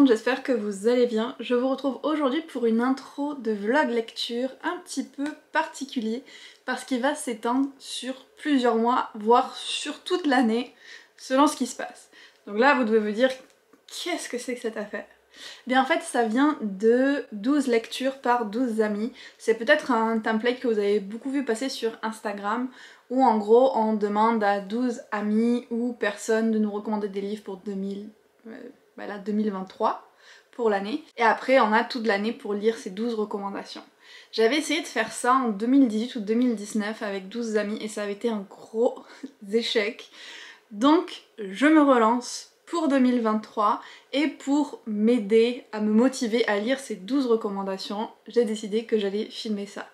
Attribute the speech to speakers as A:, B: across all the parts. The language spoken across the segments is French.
A: monde, j'espère que vous allez bien. Je vous retrouve aujourd'hui pour une intro de vlog lecture un petit peu particulier parce qu'il va s'étendre sur plusieurs mois, voire sur toute l'année, selon ce qui se passe. Donc là, vous devez vous dire, qu'est-ce que c'est que cette affaire? Bien en fait, ça vient de 12 lectures par 12 amis. C'est peut-être un template que vous avez beaucoup vu passer sur Instagram où en gros on demande à 12 amis ou personnes de nous recommander des livres pour 2023 pour l'année. Et après on a toute l'année pour lire ces 12 recommandations. J'avais essayé de faire ça en 2018 ou 2019 avec 12 amis et ça avait été un gros échec. Donc je me relance pour 2023 et pour m'aider à me motiver à lire ces 12 recommandations, j'ai décidé que j'allais filmer ça.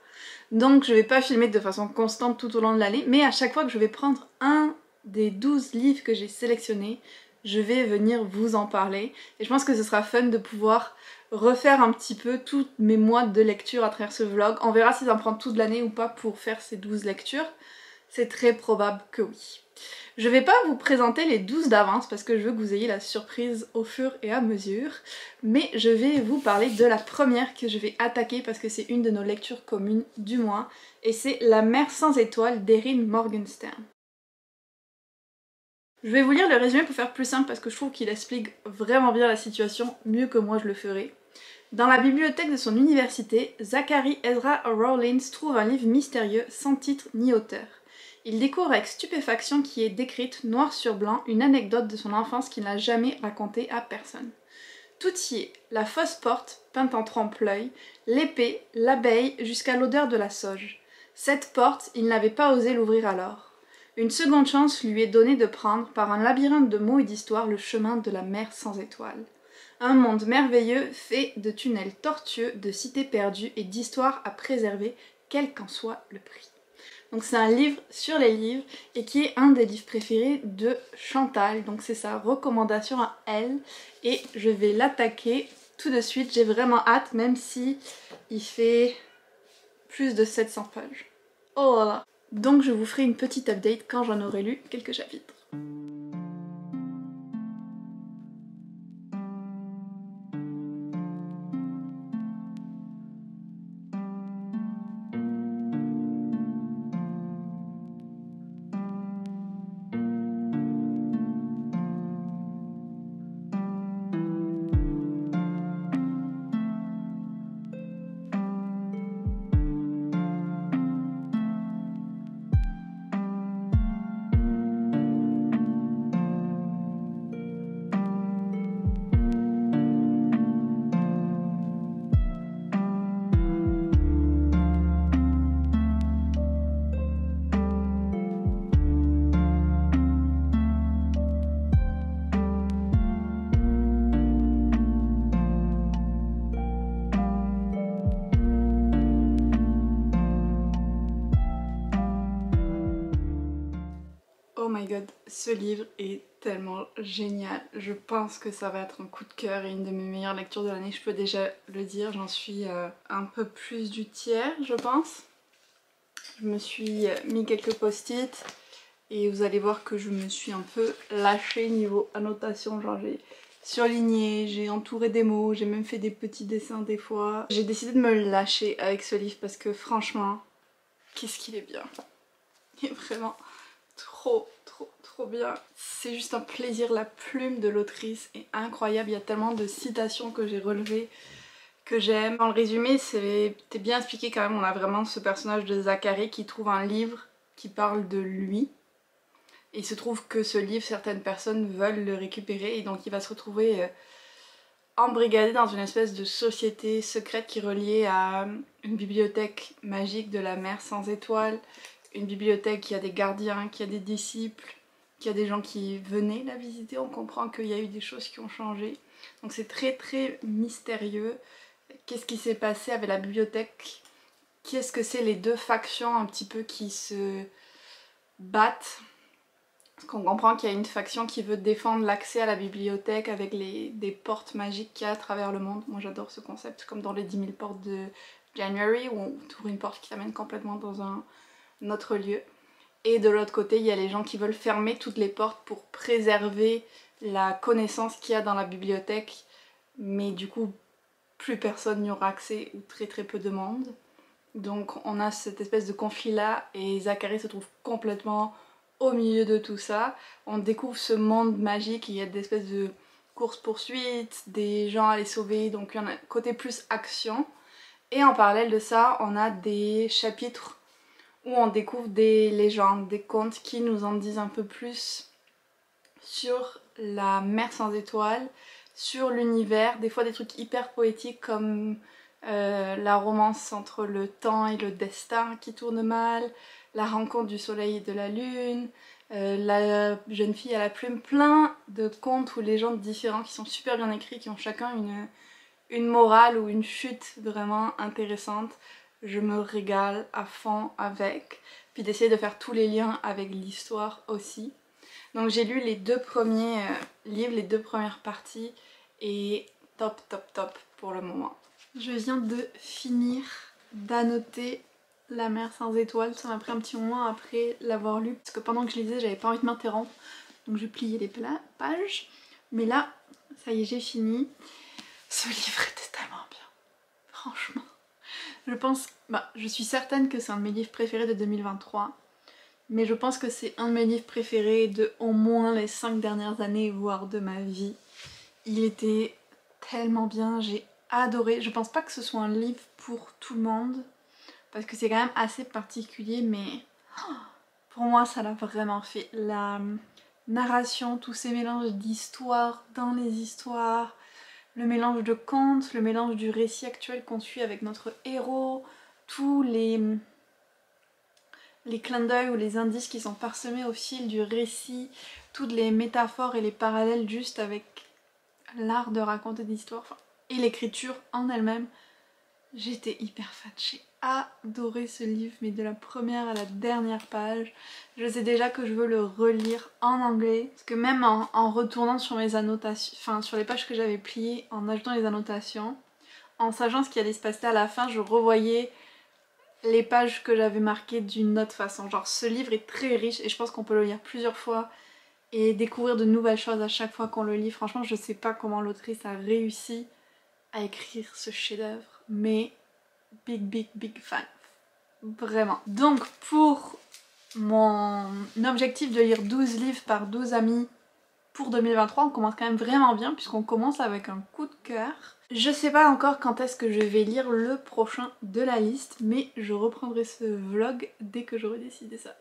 A: Donc je vais pas filmer de façon constante tout au long de l'année, mais à chaque fois que je vais prendre un des 12 livres que j'ai sélectionnés, je vais venir vous en parler. Et je pense que ce sera fun de pouvoir refaire un petit peu tous mes mois de lecture à travers ce vlog. On verra si ça me prend toute l'année ou pas pour faire ces 12 lectures. C'est très probable que oui. Je vais pas vous présenter les 12 d'avance parce que je veux que vous ayez la surprise au fur et à mesure, mais je vais vous parler de la première que je vais attaquer parce que c'est une de nos lectures communes du mois, et c'est La mer sans étoiles d'Erin Morgenstern. Je vais vous lire le résumé pour faire plus simple parce que je trouve qu'il explique vraiment bien la situation, mieux que moi je le ferai. Dans la bibliothèque de son université, Zachary Ezra Rawlins trouve un livre mystérieux sans titre ni auteur. Il découvre avec stupéfaction qu'y est décrite, noir sur blanc, une anecdote de son enfance qu'il n'a jamais racontée à personne. Tout y est, la fausse porte, peinte en trompe-l'œil, l'épée, l'abeille, jusqu'à l'odeur de la sauge. Cette porte, il n'avait pas osé l'ouvrir alors. Une seconde chance lui est donnée de prendre, par un labyrinthe de mots et d'histoires, le chemin de la mer sans étoiles. Un monde merveilleux fait de tunnels tortueux, de cités perdues et d'histoires à préserver, quel qu'en soit le prix. Donc c'est un livre sur les livres et qui est un des livres préférés de Chantal, donc c'est sa recommandation à elle et je vais l'attaquer tout de suite. J'ai vraiment hâte, même si il fait plus de 700 pages. Oh là là. Donc je vous ferai une petite update quand j'en aurai lu quelques chapitres. Oh my god, ce livre est tellement génial. Je pense que ça va être un coup de cœur et une de mes meilleures lectures de l'année. Je peux déjà le dire, j'en suis un peu plus du tiers, je pense. Je me suis mis quelques post-it et vous allez voir que je me suis un peu lâchée niveau annotation. Genre j'ai surligné, j'ai entouré des mots, j'ai même fait des petits dessins des fois. J'ai décidé de me lâcher avec ce livre parce que franchement, qu'est-ce qu'il est bien. Il est vraiment trop bien. C'est juste un plaisir, la plume de l'autrice est incroyable, il y a tellement de citations que j'ai relevées que j'aime. Dans le résumé, c'était bien expliqué quand même, on a vraiment ce personnage de Zachary qui trouve un livre qui parle de lui. Et il se trouve que ce livre, certaines personnes veulent le récupérer et donc il va se retrouver embrigadé dans une espèce de société secrète qui est reliée à une bibliothèque magique de la mer sans étoiles. Une bibliothèque qui a des gardiens, qui a des disciples, qui a des gens qui venaient la visiter. On comprend qu'il y a eu des choses qui ont changé. Donc c'est très mystérieux. Qu'est-ce qui s'est passé avec la bibliothèque? Qu'est-ce que c'est les deux factions un petit peu qui se battent? Parce qu'on comprend qu'il y a une faction qui veut défendre l'accès à la bibliothèque avec des portes magiques qu'il y a à travers le monde. Moi j'adore ce concept, comme dans les 10 000 portes de January où on ouvre une porte qui t'amène complètement dans un autre lieu. Et de l'autre côté, il y a les gens qui veulent fermer toutes les portes pour préserver la connaissance qu'il y a dans la bibliothèque mais du coup plus personne n'y aura accès ou très très peu de monde. Donc on a cette espèce de conflit là et Zacharie se trouve complètement au milieu de tout ça. On découvre ce monde magique, il y a des espèces de courses-poursuites, des gens à les sauver, donc il y en a un côté plus action. Et en parallèle de ça, on a des chapitres où on découvre des légendes, des contes qui nous en disent un peu plus sur la mer sans étoiles, sur l'univers, des fois des trucs hyper poétiques comme la romance entre le temps et le destin qui tourne mal, la rencontre du soleil et de la lune, la jeune fille à la plume, plein de contes ou légendes différents qui sont super bien écrits, qui ont chacun une morale ou une chute vraiment intéressante. Je me régale à fond avec, puis d'essayer de faire tous les liens avec l'histoire aussi. Donc j'ai lu les 2 premiers livres, les 2 premières parties et top top top pour le moment. Je viens de finir d'annoter La mer sans étoiles, ça m'a pris un petit moment après l'avoir lu parce que pendant que je lisais j'avais pas envie de m'interrompre donc je pliais les pages. Mais là, ça y est, j'ai fini. Ce livre était tellement bien, franchement. Je suis certaine que c'est un de mes livres préférés de 2023. Mais je pense que c'est un de mes livres préférés de au moins les 5 dernières années, voire de ma vie. Il était tellement bien, j'ai adoré. Je pense pas que ce soit un livre pour tout le monde, parce que c'est quand même assez particulier, mais pour moi ça l'a vraiment fait. La narration, tous ces mélanges d'histoires dans les histoires, le mélange de contes, le mélange du récit actuel qu'on suit avec notre héros, tous les clins d'œil ou les indices qui sont parsemés au fil du récit, toutes les métaphores et les parallèles juste avec l'art de raconter des histoires, et l'écriture en elle-même. J'étais hyper fan, j'ai adoré ce livre, mais de la première à la dernière page. Je sais déjà que je veux le relire en anglais, parce que même en retournant sur mes annotations, enfin sur les pages que j'avais pliées, en ajoutant les annotations, en sachant ce qui allait se passer à la fin, je revoyais les pages que j'avais marquées d'une autre façon. Genre ce livre est très riche et je pense qu'on peut le lire plusieurs fois et découvrir de nouvelles choses à chaque fois qu'on le lit. Franchement, je sais pas comment l'autrice a réussi à écrire ce chef-d'œuvre, mais big fan. Vraiment. Donc pour mon objectif de lire 12 livres par 12 amis pour 2023, on commence quand même vraiment bien puisqu'on commence avec un coup de cœur. Je sais pas encore quand est-ce que je vais lire le prochain de la liste, mais je reprendrai ce vlog dès que j'aurai décidé ça.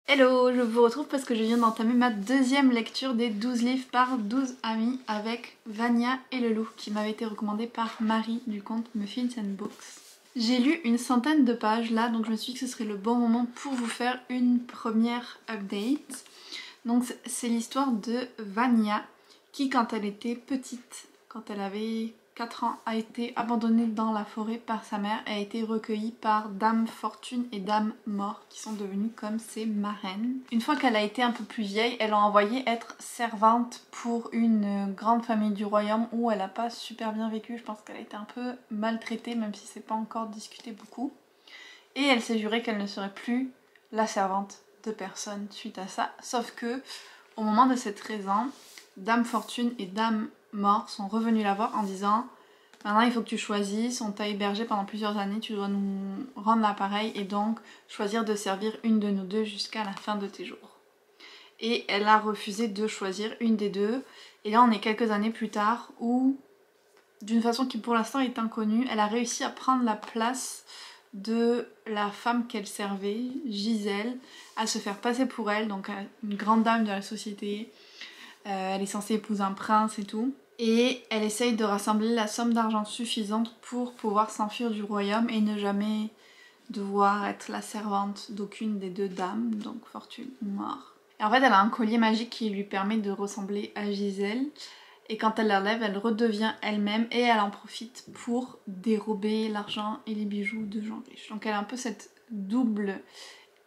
A: Hello, je vous retrouve parce que je viens d'entamer ma deuxième lecture des 12 livres par 12 amis avec Vania et le loup qui m'avait été recommandé par Marie du compte Muffins and Books. J'ai lu une centaine de pages là, donc je me suis dit que ce serait le bon moment pour vous faire une première update. Donc c'est l'histoire de Vania qui, quand elle était petite, quand elle avait 4 ans, a été abandonnée dans la forêt par sa mère et a été recueillie par Dame Fortune et Dame Mort qui sont devenues comme ses marraines. Une fois qu'elle a été un peu plus vieille, elle l'a envoyée être servante pour une grande famille du royaume où elle n'a pas super bien vécu. Je pense qu'elle a été un peu maltraitée, même si c'est pas encore discuté beaucoup. Et elle s'est jurée qu'elle ne serait plus la servante de personne suite à ça, sauf que au moment de cette raison, Dame Fortune et Dame Mort sont revenues la voir en disant maintenant il faut que tu choisisses, on t'a hébergé pendant plusieurs années, tu dois nous rendre l'appareil et donc choisir de servir une de nous deux jusqu'à la fin de tes jours. Et elle a refusé de choisir une des deux, et là on est quelques années plus tard où, d'une façon qui pour l'instant est inconnue, elle a réussi à prendre la place de la femme qu'elle servait, Gisèle, à se faire passer pour elle, donc une grande dame de la société. Elle est censée épouser un prince et tout. Et elle essaye de rassembler la somme d'argent suffisante pour pouvoir s'enfuir du royaume et ne jamais devoir être la servante d'aucune des deux dames, donc Fortune ou Mort. Et en fait, elle a un collier magique qui lui permet de ressembler à Gisèle. Et quand elle l'enlève, elle redevient elle-même et elle en profite pour dérober l'argent et les bijoux de gens riches. Donc elle a un peu cette double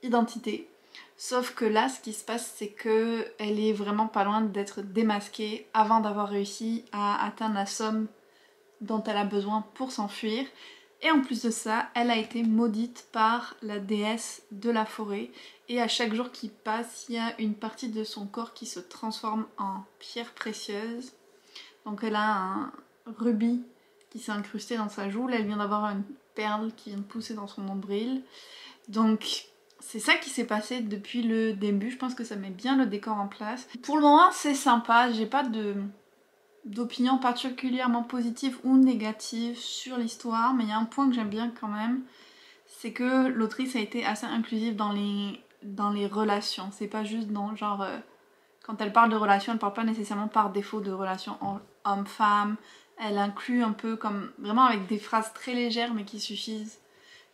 A: identité. Sauf que là, ce qui se passe, c'est qu'elle est vraiment pas loin d'être démasquée avant d'avoir réussi à atteindre la somme dont elle a besoin pour s'enfuir. Et en plus de ça, elle a été maudite par la déesse de la forêt. Et à chaque jour qui passe, il y a une partie de son corps qui se transforme en pierre précieuse. Donc elle a un rubis qui s'est incrusté dans sa joue. Là elle vient d'avoir une perle qui vient de pousser dans son nombril. Donc c'est ça qui s'est passé depuis le début. Je pense que ça met bien le décor en place. Pour le moment c'est sympa, j'ai pas d'opinion particulièrement positive ou négative sur l'histoire, mais il y a un point que j'aime bien quand même, c'est que l'autrice a été assez inclusive dans les relations. C'est pas juste dans genre quand elle parle de relations, elle parle pas nécessairement par défaut de relations homme-femme. Elle inclut un peu comme vraiment avec des phrases très légères mais qui suffisent,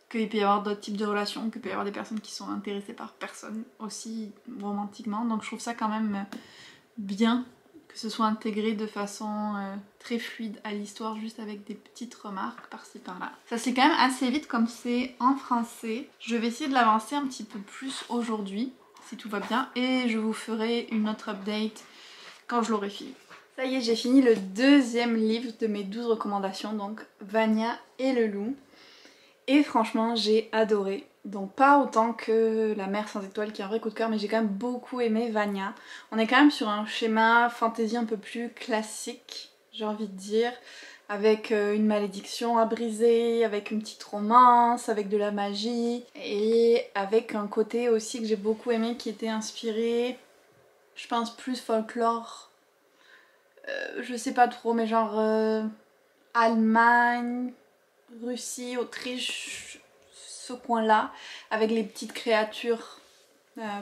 A: qu'il peut y avoir d'autres types de relations, qu'il peut y avoir des personnes qui sont intéressées par personne aussi romantiquement. Donc je trouve ça quand même bien que ce soit intégré de façon très fluide à l'histoire, juste avec des petites remarques par-ci par-là. Ça c'est quand même assez vite comme c'est en français. Je vais essayer de l'avancer un petit peu plus aujourd'hui, si tout va bien, et je vous ferai une autre update quand je l'aurai fini. Ça y est, j'ai fini le deuxième livre de mes 12 recommandations, donc Vania et le loup. Et franchement, j'ai adoré. Donc pas autant que La mer sans étoiles qui est un vrai coup de cœur, mais j'ai quand même beaucoup aimé Vania. On est quand même sur un schéma fantasy un peu plus classique, j'ai envie de dire, avec une malédiction à briser, avec une petite romance, avec de la magie, et avec un côté aussi que j'ai beaucoup aimé qui était inspiré, je pense plus folklore, je sais pas trop, mais genre Allemagne, Russie, Autriche, ce coin-là, avec les petites créatures,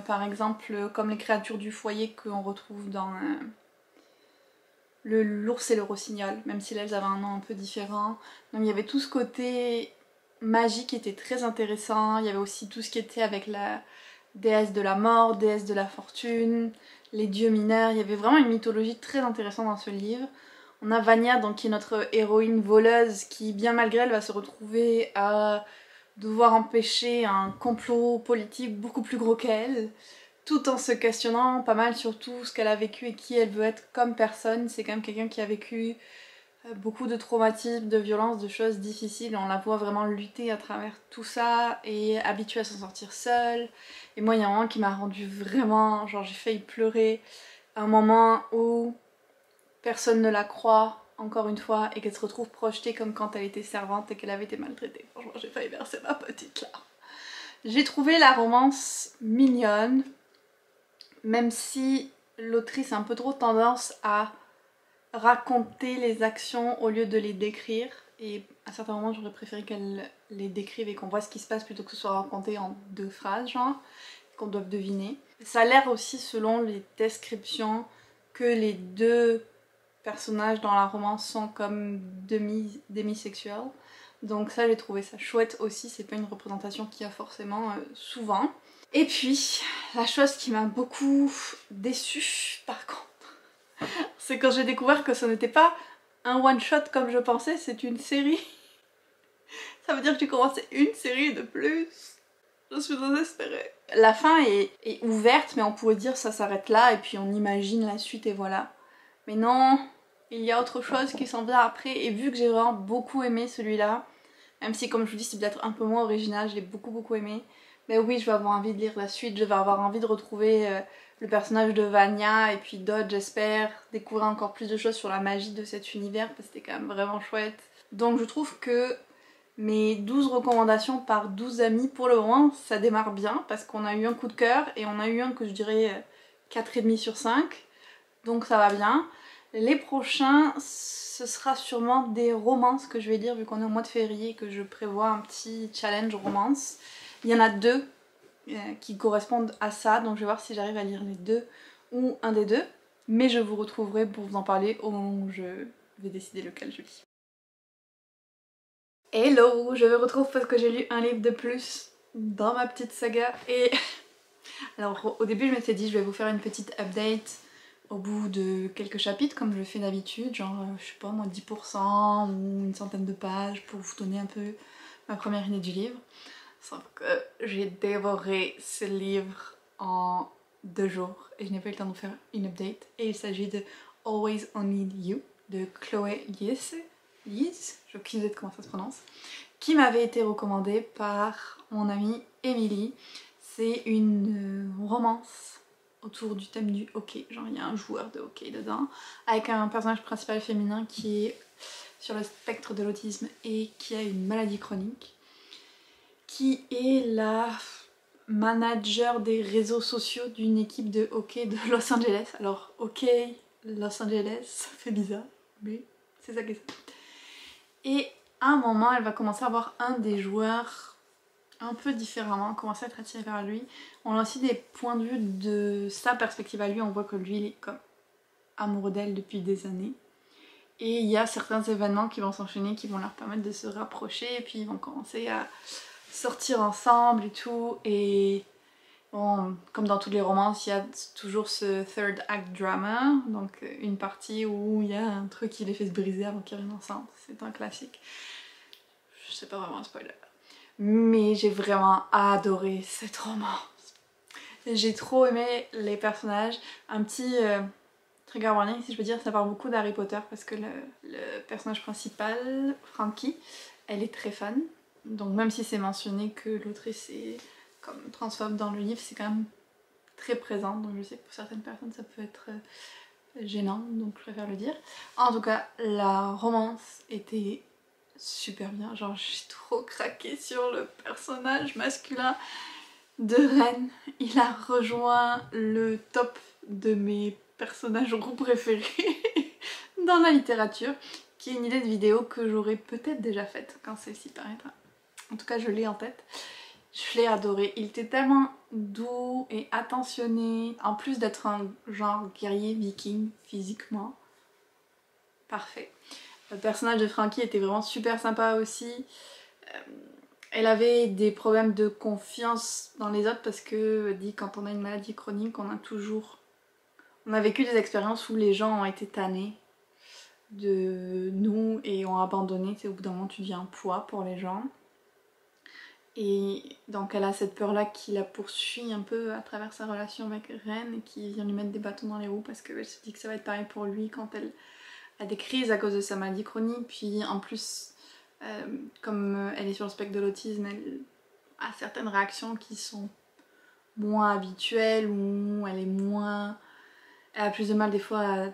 A: par exemple comme les créatures du foyer qu'on retrouve dans l'ours et le rossignol, même si là elles avaient un nom un peu différent. Donc il y avait tout ce côté magique qui était très intéressant, il y avait aussi tout ce qui était avec la déesse de la mort, déesse de la fortune, les dieux mineurs, il y avait vraiment une mythologie très intéressante dans ce livre. On a Vania, donc, qui est notre héroïne voleuse qui, bien malgré elle, va se retrouver à devoir empêcher un complot politique beaucoup plus gros qu'elle, tout en se questionnant pas mal sur tout ce qu'elle a vécu et qui elle veut être comme personne. C'est quand même quelqu'un qui a vécu beaucoup de traumatismes, de violences, de choses difficiles. On la voit vraiment lutter à travers tout ça et habituée à s'en sortir seule. Et moi, il y a un moment qui m'a rendue vraiment... genre j'ai failli pleurer. Un moment où personne ne la croit, encore une fois, et qu'elle se retrouve projetée comme quand elle était servante et qu'elle avait été maltraitée. Franchement, j'ai failli verser ma petite larme. J'ai trouvé la romance mignonne, même si l'autrice a un peu trop tendance à raconter les actions au lieu de les décrire. Et à certains moments, j'aurais préféré qu'elle les décrive et qu'on voit ce qui se passe plutôt que ce soit raconté en 2 phrases, genre, qu'on doive deviner. Ça a l'air aussi, selon les descriptions, que les 2 personnages dans la romance sont comme demisexuels. Donc ça, j'ai trouvé ça chouette aussi, c'est pas une représentation qu'il y a forcément souvent. Et puis, la chose qui m'a beaucoup déçue par contre, c'est quand j'ai découvert que ce n'était pas un one-shot comme je pensais, c'est une série. Ça veut dire que j'ai commencé une série de plus. Je suis désespérée. La fin est ouverte, mais on pourrait dire ça s'arrête là et puis on imagine la suite et voilà. Mais non, il y a autre chose qui s'en vient après, et vu que j'ai vraiment beaucoup aimé celui-là, même si comme je vous dis c'est peut-être un peu moins original, je l'ai beaucoup aimé, mais oui, je vais avoir envie de lire la suite, je vais avoir envie de retrouver le personnage de Vania et puis d'autres, j'espère, découvrir encore plus de choses sur la magie de cet univers parce que c'était quand même vraiment chouette. Donc je trouve que mes 12 recommandations par 12 amis, pour le moment, ça démarre bien parce qu'on a eu un coup de cœur et on a eu un que je dirais 4,5 sur 5, donc ça va bien. Les prochains, ce sera sûrement des romances que je vais lire vu qu'on est au mois de février et que je prévois un petit challenge romance. Il y en a 2 qui correspondent à ça, donc je vais voir si j'arrive à lire les 2 ou un des 2. Mais je vous retrouverai pour vous en parler au moment où je vais décider lequel je lis. Hello, je me retrouve parce que j'ai lu un livre de plus dans ma petite saga et... Alors au début je m'étais dit je vais vous faire une petite update au bout de quelques chapitres comme je fais d'habitude, genre je sais pas moi 10% ou une centaine de pages pour vous donner un peu ma première idée du livre. Sauf que j'ai dévoré ce livre en 2 jours et je n'ai pas eu le temps de vous faire une update. Et il s'agit de Always Only You de Chloé Liese, j'ai aucune idée de comment ça se prononce, qui m'avait été recommandée par mon amie Emily. C'est une romance autour du thème du hockey, genre il y a un joueur de hockey dedans, avec un personnage principal féminin qui est sur le spectre de l'autisme et qui a une maladie chronique, qui est la manager des réseaux sociaux d'une équipe de hockey de Los Angeles. Alors hockey Los Angeles, ça fait bizarre, mais c'est ça que c'est. Et à un moment, elle va commencer à voir un des joueurs un peu différemment, commencer à être attirée vers lui. On a aussi des points de vue de sa perspective à lui, on voit que lui il est comme amoureux d'elle depuis des années. Et il y a certains événements qui vont s'enchaîner, qui vont leur permettre de se rapprocher, et puis ils vont commencer à sortir ensemble et tout. Et bon, comme dans toutes les romances, il y a toujours ce third act drama, donc une partie où il y a un truc qui les fait se briser avant qu'ils reviennent ensemble. C'est un classique. Je sais pas vraiment un spoiler. Mais j'ai vraiment adoré cette romance. J'ai trop aimé les personnages. Un petit trigger warning si je veux dire, ça parle beaucoup d'Harry Potter parce que le personnage principal, Frankie, elle est très fan. Donc même si c'est mentionné que l'autrice est comme transphobe dans le livre, c'est quand même très présent. Donc je sais que pour certaines personnes ça peut être gênant, donc je préfère le dire. En tout cas, la romance était super bien, genre j'ai trop craqué sur le personnage masculin de Ren. Il a rejoint le top de mes personnages roux préférés dans la littérature, qui est une idée de vidéo que j'aurais peut-être déjà faite quand celle-ci paraîtra. En tout cas je l'ai en tête. Je l'ai adoré, il était tellement doux et attentionné, en plus d'être un genre guerrier viking physiquement. Parfait. Le personnage de Frankie était vraiment super sympa aussi. Elle avait des problèmes de confiance dans les autres parce que dit quand on a une maladie chronique, on a vécu des expériences où les gens ont été tannés de nous et ont abandonné. Au bout d'un moment tu deviens un poids pour les gens. Et donc elle a cette peur-là qui la poursuit un peu à travers sa relation avec Ren et qui vient lui mettre des bâtons dans les roues parce qu'elle se dit que ça va être pareil pour lui quand elle a des crises à cause de sa maladie chronique. Puis en plus, comme elle est sur le spectre de l'autisme, elle a certaines réactions qui sont moins habituelles ou elle est moins... Elle a plus de mal des fois à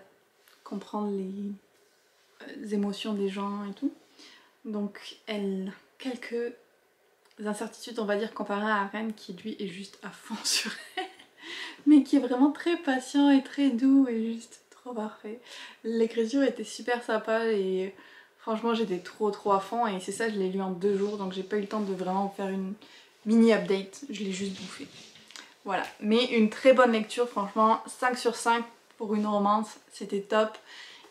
A: comprendre les émotions des gens et tout. Donc elle a quelques incertitudes, on va dire, comparées à Ren qui lui est juste à fond sur elle, mais qui est vraiment très patient et très doux et juste trop parfait. L'écriture était super sympa et franchement j'étais trop à fond et c'est ça, je l'ai lu en 2 jours donc j'ai pas eu le temps de vraiment faire une mini update, je l'ai juste bouffé. Voilà, mais une très bonne lecture, franchement 5 sur 5 pour une romance, c'était top.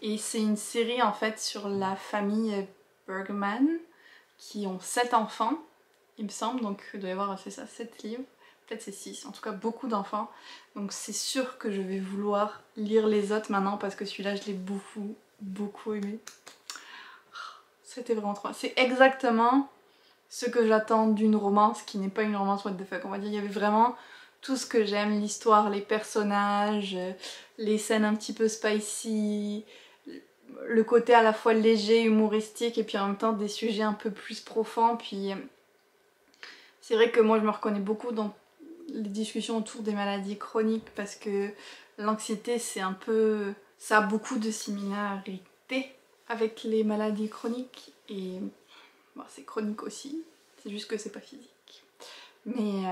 A: Et c'est une série en fait sur la famille Bergman qui ont 7 enfants il me semble, donc il doit y avoir, c'est ça, 7 livres, peut-être c'est 6, en tout cas beaucoup d'enfants. Donc c'est sûr que je vais vouloir lire les autres maintenant parce que celui-là je l'ai beaucoup aimé. C'était vraiment trop. C'est exactement ce que j'attends d'une romance qui n'est pas une romance what the fuck, on va dire. Il y avait vraiment tout ce que j'aime, l'histoire, les personnages, les scènes un petit peu spicy, le côté à la fois léger, humoristique et puis en même temps des sujets un peu plus profonds. Puis c'est vrai que moi je me reconnais beaucoup dans les discussions autour des maladies chroniques parce que l'anxiété c'est un peu... ça a beaucoup de similarités avec les maladies chroniques et bon, c'est chronique aussi, c'est juste que c'est pas physique. Mais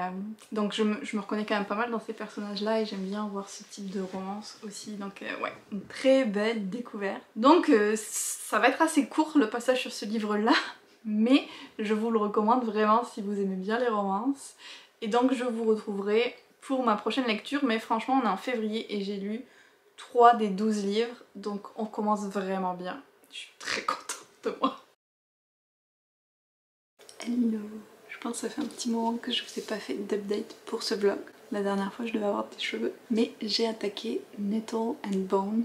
A: donc je me reconnais quand même pas mal dans ces personnages là et j'aime bien voir ce type de romance aussi, donc ouais, une très belle découverte. Donc ça va être assez court le passage sur ce livre là, mais je vous le recommande vraiment si vous aimez bien les romances. Et donc je vous retrouverai pour ma prochaine lecture, mais franchement on est en février et j'ai lu 3 des 12 livres, donc on commence vraiment bien. Je suis très contente de moi. Hello! Je pense que ça fait un petit moment que je vous ai pas fait d'update pour ce vlog. La dernière fois je devais avoir des cheveux, mais j'ai attaqué Nettle and Bone,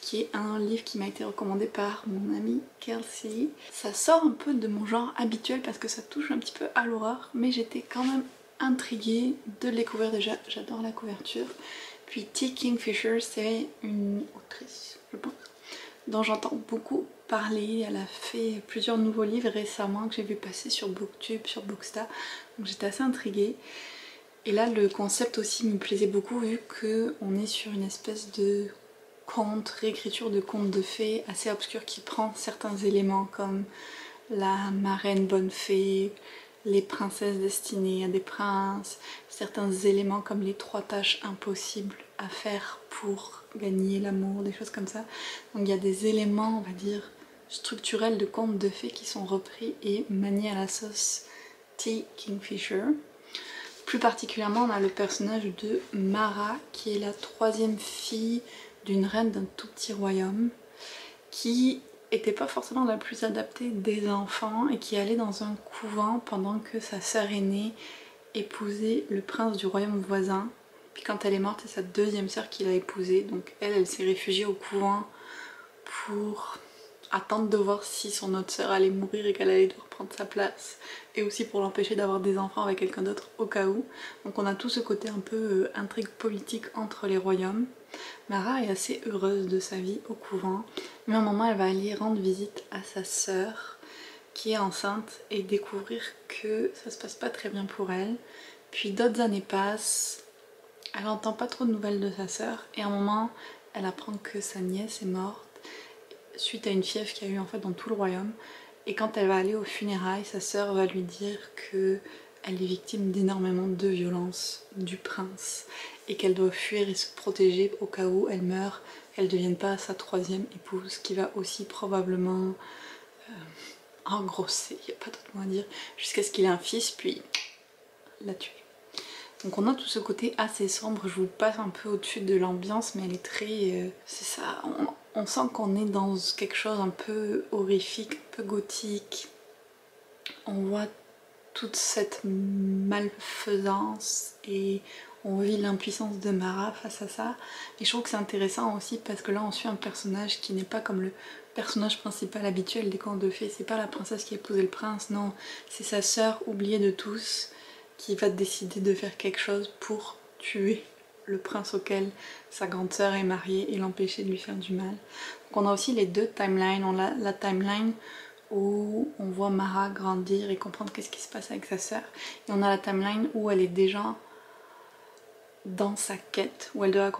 A: qui est un livre qui m'a été recommandé par mon amie Kelsey. Ça sort un peu de mon genre habituel parce que ça touche un petit peu à l'horreur, mais j'étais quand même intriguée de le découvrir déjà. J'adore la couverture. Puis T. Kingfisher, c'est une autrice, je pense, dont j'entends beaucoup parler. Elle a fait plusieurs nouveaux livres récemment que j'ai vu passer sur Booktube, sur Booksta, donc j'étais assez intriguée. Et là le concept aussi me plaisait beaucoup vu qu'on est sur une espèce de conte, réécriture de contes de fées assez obscur qui prend certains éléments comme la marraine bonne fée, les princesses destinées à des princes, certains éléments comme les 3 tâches impossibles à faire pour gagner l'amour, des choses comme ça. Donc il y a des éléments, on va dire, structurels de contes de fées qui sont repris et maniés à la sauce T. Kingfisher. Plus particulièrement, on a le personnage de Mara, qui est la 3e fille d'une reine d'un tout petit royaume, qui était pas forcément la plus adaptée des enfants et qui allait dans un couvent pendant que sa sœur aînée épousait le prince du royaume voisin. Puis quand elle est morte, c'est sa 2e sœur qui l'a épousée, donc elle s'est réfugiée au couvent pour attendre de voir si son autre sœur allait mourir et qu'elle allait devoir prendre sa place, et aussi pour l'empêcher d'avoir des enfants avec quelqu'un d'autre au cas où. Donc on a tout ce côté un peu intrigue politique entre les royaumes. Mara est assez heureuse de sa vie au couvent, mais à un moment elle va aller rendre visite à sa sœur qui est enceinte et découvrir que ça se passe pas très bien pour elle. Puis d'autres années passent, elle n'entend pas trop de nouvelles de sa sœur et à un moment elle apprend que sa nièce est morte suite à une fièvre qu'il y a eu en fait dans tout le royaume. Et quand elle va aller aux funérailles, sa sœur va lui dire que elle est victime d'énormément de violences du prince et qu'elle doit fuir et se protéger au cas où elle meurt, qu'elle ne devienne pas sa 3e épouse, qui va aussi probablement engrosser, il n'y a pas d'autre mot à dire, jusqu'à ce qu'il ait un fils puis la tuer. Donc on a tout ce côté assez sombre, je vous passe un peu au-dessus de l'ambiance, mais elle est très... c'est ça, on sent qu'on est dans quelque chose un peu horrifique, un peu gothique. On voit toute cette malfaisance et on vit l'impuissance de Mara face à ça. Et je trouve que c'est intéressant aussi parce que là on suit un personnage qui n'est pas comme le personnage principal habituel des contes de fées. C'est pas la princesse qui a épousé le prince, non, c'est sa sœur oubliée de tous qui va décider de faire quelque chose pour tuer le prince auquel sa grande sœur est mariée et l'empêcher de lui faire du mal. Donc on a aussi les 2 timelines. On a la timeline où on voit Mara grandir et comprendre qu'est-ce qui se passe avec sa sœur, et on a la timeline où elle est déjà dans sa quête, où elle doit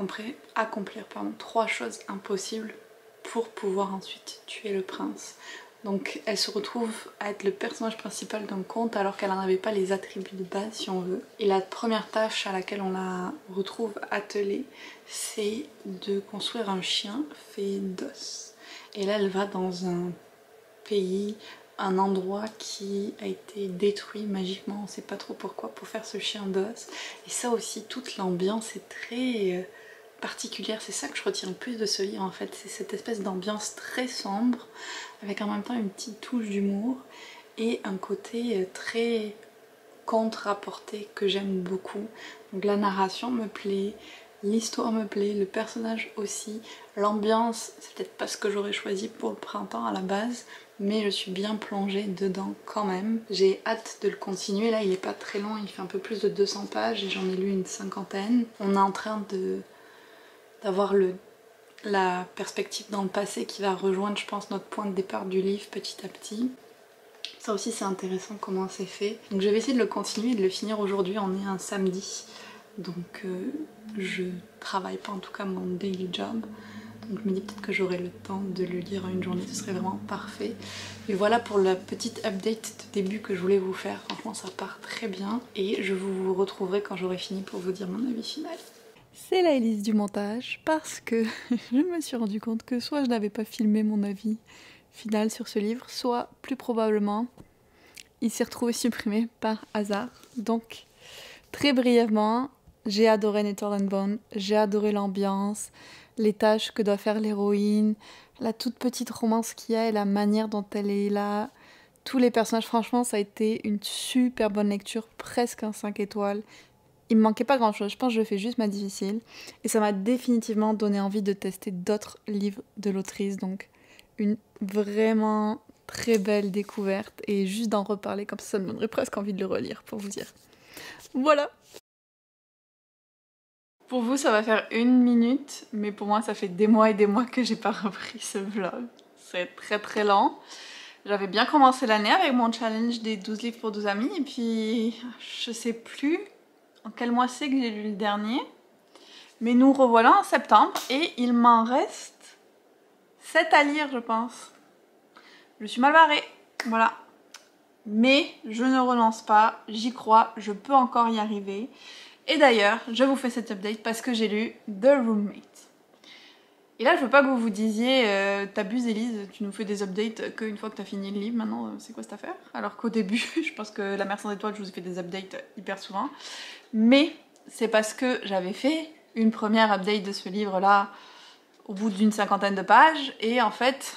A: accomplir 3 choses impossibles pour pouvoir ensuite tuer le prince. Donc elle se retrouve à être le personnage principal d'un conte alors qu'elle n'en avait pas les attributs de base si on veut. Et la première tâche à laquelle on la retrouve attelée, c'est de construire un chien fait d'os. Et là elle va dans un pays, un endroit qui a été détruit magiquement, on ne sait pas trop pourquoi, pour faire ce chien d'os. Et ça aussi, toute l'ambiance est très particulière, c'est ça que je retiens le plus de ce livre en fait, c'est cette espèce d'ambiance très sombre, avec en même temps une petite touche d'humour et un côté très conte rapporté que j'aime beaucoup. Donc la narration me plaît, l'histoire me plaît, le personnage aussi, l'ambiance, c'est peut-être pas ce que j'aurais choisi pour le printemps à la base, mais je suis bien plongée dedans quand même. J'ai hâte de le continuer, là il est pas très long, il fait un peu plus de 200 pages et j'en ai lu une 50aine. On est en train d'avoir la perspective dans le passé qui va rejoindre je pense notre point de départ du livre petit à petit. Ça aussi c'est intéressant comment c'est fait. Donc je vais essayer de le continuer et de le finir aujourd'hui, on est un samedi. Donc je travaille pas en tout cas mon daily job. Donc je me dis peut-être que j'aurai le temps de le lire en une journée, ce serait vraiment parfait. Et voilà pour la petite update de début que je voulais vous faire. Franchement ça part très bien et je vous retrouverai quand j'aurai fini pour vous dire mon avis final. C'est la Élise du montage parce que je me suis rendu compte que soit je n'avais pas filmé mon avis final sur ce livre, soit plus probablement il s'est retrouvé supprimé par hasard. Donc très brièvement, j'ai adoré Nettle and Bone, j'ai adoré l'ambiance, les tâches que doit faire l'héroïne, la toute petite romance qu'il y a et la manière dont elle est là, tous les personnages, franchement ça a été une super bonne lecture, presque un 5 étoiles. Il me manquait pas grand chose, je pense que je fais juste ma difficile. Et ça m'a définitivement donné envie de tester d'autres livres de l'autrice. Donc une vraiment très belle découverte. Et juste d'en reparler comme ça me donnerait presque envie de le relire pour vous dire. Voilà. Pour vous ça va faire 1 minute, mais pour moi ça fait des mois et des mois que j'ai pas repris ce vlog. C'est très très lent. J'avais bien commencé l'année avec mon challenge des 12 livres pour 12 amis et puis je sais plus en quel mois c'est que j'ai lu le dernier. Mais nous revoilà en septembre et il m'en reste 7 à lire, je pense. Je suis mal barrée, voilà. Mais je ne renonce pas, j'y crois, je peux encore y arriver. Et d'ailleurs, je vous fais cet update parce que j'ai lu The Roommate. Et là, je veux pas que vous vous disiez t'abuses Elise, tu nous fais des updates qu'une fois que t'as fini le livre, maintenant c'est quoi cette affaire? Alors qu'au début, je pense que La Mer sans étoiles, je vous ai fait des updates hyper souvent. Mais c'est parce que j'avais fait une première update de ce livre-là au bout d'une 50aine de pages. Et en fait,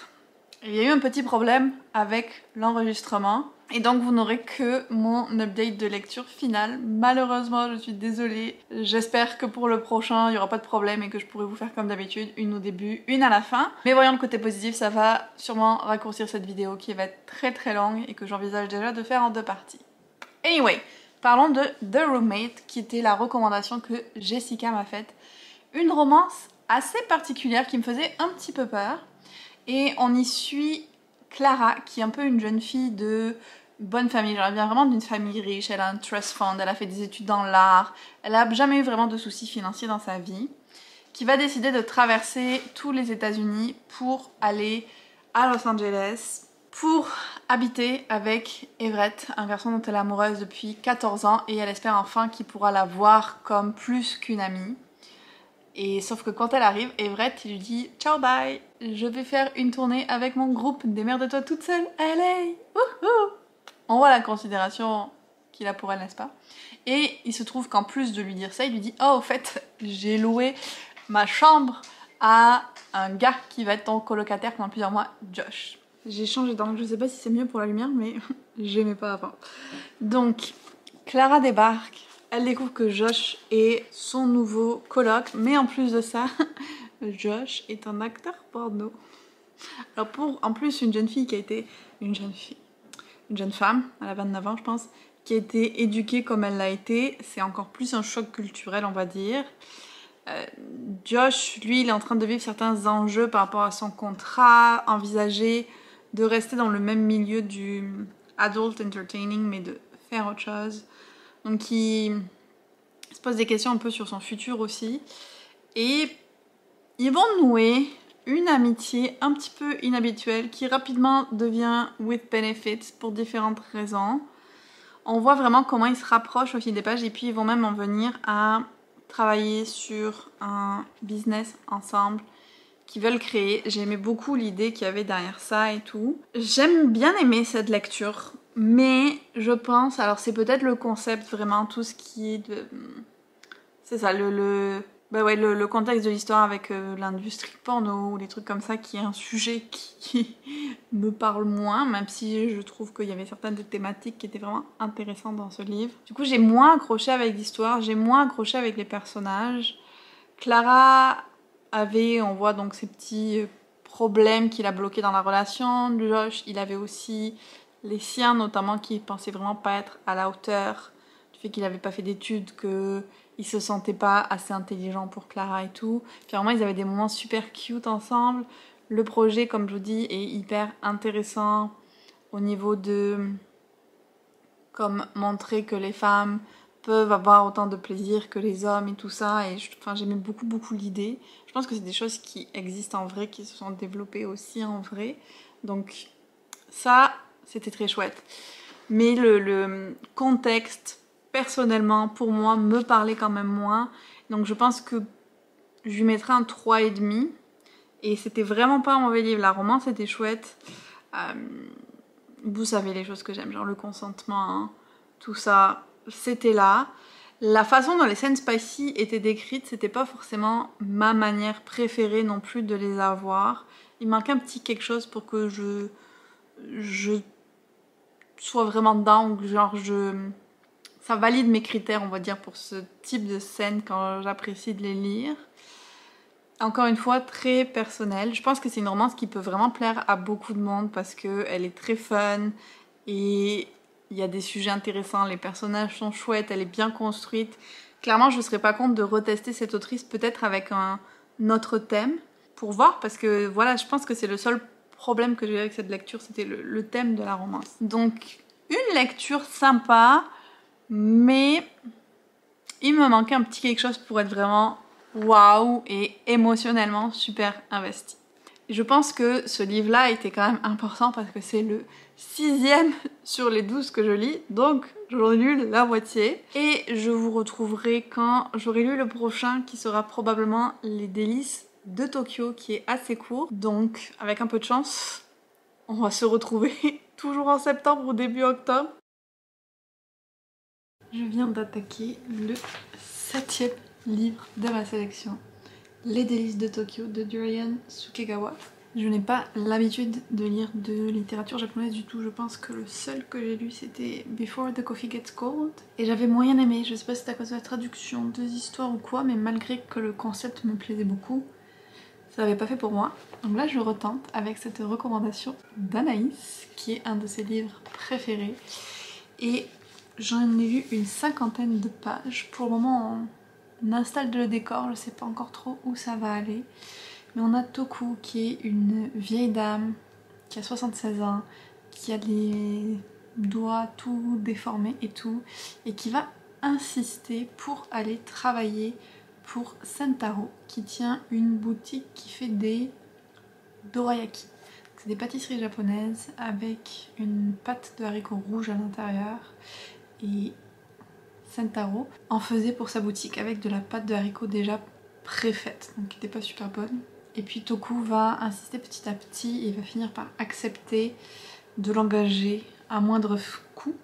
A: il y a eu un petit problème avec l'enregistrement. Et donc vous n'aurez que mon update de lecture finale. Malheureusement, je suis désolée. J'espère que pour le prochain, il n'y aura pas de problème et que je pourrai vous faire comme d'habitude, une au début, une à la fin. Mais voyons le côté positif, ça va sûrement raccourcir cette vidéo qui va être très très longue et que j'envisage déjà de faire en 2 parties. Anyway, parlons de The Roommate, qui était la recommandation que Jessica m'a faite. Une romance assez particulière qui me faisait un petit peu peur. Et on y suit Clara, qui est un peu une jeune fille de bonne famille. Genre, elle vient vraiment d'une famille riche, elle a un trust fund, elle a fait des études dans l'art, elle n'a jamais eu vraiment de soucis financiers dans sa vie, qui va décider de traverser tous les États-Unis pour aller à Los Angeles, pour habiter avec Everett, un garçon dont elle est amoureuse depuis 14 ans, et elle espère enfin qu'il pourra la voir comme plus qu'une amie. Et sauf que quand elle arrive, Everett il lui dit « Ciao bye, je vais faire une tournée avec mon groupe, démerde-toi toute seule à LA !» On voit la considération qu'il a pour elle, n'est-ce pas? Et il se trouve qu'en plus de lui dire ça, il lui dit « Oh, au fait, j'ai loué ma chambre à un gars qui va être ton colocataire pendant plusieurs mois, Josh. » J'ai changé d'angle, je sais pas si c'est mieux pour la lumière, mais j'aimais pas avant. Donc, Clara débarque. Elle découvre que Josh est son nouveau coloc, mais en plus de ça, Josh est un acteur porno. Alors pour, en plus, une jeune fille qui a été... Une jeune femme, elle a 29 ans je pense, qui a été éduquée comme elle l'a été, c'est encore plus un choc culturel on va dire. Josh, lui, il est en train de vivre certains enjeux par rapport à son contrat, envisager de rester dans le même milieu du adult entertaining, mais de faire autre chose. Donc il se pose des questions un peu sur son futur aussi. Et ils vont nouer une amitié un petit peu inhabituelle qui rapidement devient with benefits pour différentes raisons. On voit vraiment comment ils se rapprochent au fil des pages et puis ils vont même en venir à travailler sur un business ensemble qu'ils veulent créer. J'aimais beaucoup l'idée qu'il y avait derrière ça et tout. J'aime bien aimer cette lecture. Mais je pense, alors c'est peut-être le concept vraiment, tout ce qui est de... C'est ça, le contexte de l'histoire avec l'industrie porno ou les trucs comme ça qui est un sujet qui me parle moins, même si je trouve qu'il y avait certaines des thématiques qui étaient vraiment intéressantes dans ce livre. Du coup j'ai moins accroché avec l'histoire, j'ai moins accroché avec les personnages. Clara avait, on voit donc ces petits problèmes qu'il a bloqués dans la relation. Josh, il avait aussi... les siens notamment qui pensaient vraiment pas être à la hauteur du fait qu'il avait pas fait d'études, qu'il se sentait pas assez intelligent pour Clara et tout. Puis vraiment ils avaient des moments super cute ensemble. Le projet, comme je vous dis, est hyper intéressant au niveau de comme montrer que les femmes peuvent avoir autant de plaisir que les hommes et tout ça. Et j'aimais beaucoup l'idée. Je pense que c'est des choses qui existent en vrai, qui se sont développées aussi en vrai. Donc ça... c'était très chouette. Mais le contexte, personnellement, pour moi, me parlait quand même moins. Donc je pense que je lui mettrais un 3,5. Et c'était vraiment pas un mauvais livre. La romance était chouette. Vous savez les choses que j'aime, genre le consentement, tout ça, c'était là. La façon dont les scènes spicy étaient décrites, c'était pas forcément ma manière préférée non plus de les avoir. Il manquait un petit quelque chose pour que je soit vraiment dedans, genre ça valide mes critères on va dire pour ce type de scène quand j'apprécie de les lire. Encore une fois très personnel, je pense que c'est une romance qui peut vraiment plaire à beaucoup de monde parce qu'elle est très fun et il y a des sujets intéressants, les personnages sont chouettes, elle est bien construite. Clairement je ne serais pas contre de retester cette autrice peut-être avec un autre thème pour voir parce que voilà je pense que c'est le seul problème que j'ai eu avec cette lecture, c'était le thème de la romance. Donc une lecture sympa, mais Il me manquait un petit quelque chose pour être vraiment waouh et émotionnellement super investie. Je pense que ce livre-là était quand même important parce que c'est le 6e sur les 12 que je lis, donc j'en ai lu la moitié. Et je vous retrouverai quand j'aurai lu le prochain qui sera probablement Les Délices de Tokyo, qui est assez court. Donc avec un peu de chance, on va se retrouver toujours en septembre ou début octobre. Je viens d'attaquer le 7e livre de ma sélection. Les Délices de Tokyo de Durian Sukegawa. Je n'ai pas l'habitude de lire de littérature japonaise du tout. Je pense que le seul que j'ai lu c'était Before the Coffee Gets Cold. Et j'avais moyen aimé. Je sais pas si c'est à cause de la traduction, des histoires ou quoi, mais malgré que le concept me plaisait beaucoup, ça n'avait pas fait pour moi. Donc là je retente avec cette recommandation d'Anaïs, qui est un de ses livres préférés. Et j'en ai lu une 50aine de pages. Pour le moment on installe le décor, je sais pas encore trop où ça va aller. Mais on a Toku qui est une vieille dame qui a 76 ans, qui a les doigts tout déformés et tout, et qui va insister pour aller travailler pour Sentaro, qui tient une boutique qui fait des dorayaki. C'est des pâtisseries japonaises avec une pâte de haricots rouges à l'intérieur, et Sentaro en faisait pour sa boutique avec de la pâte de haricots déjà préfaite, donc qui n'était pas super bonne. Et puis Toku va insister petit à petit et va finir par accepter de l'engager à moindre coût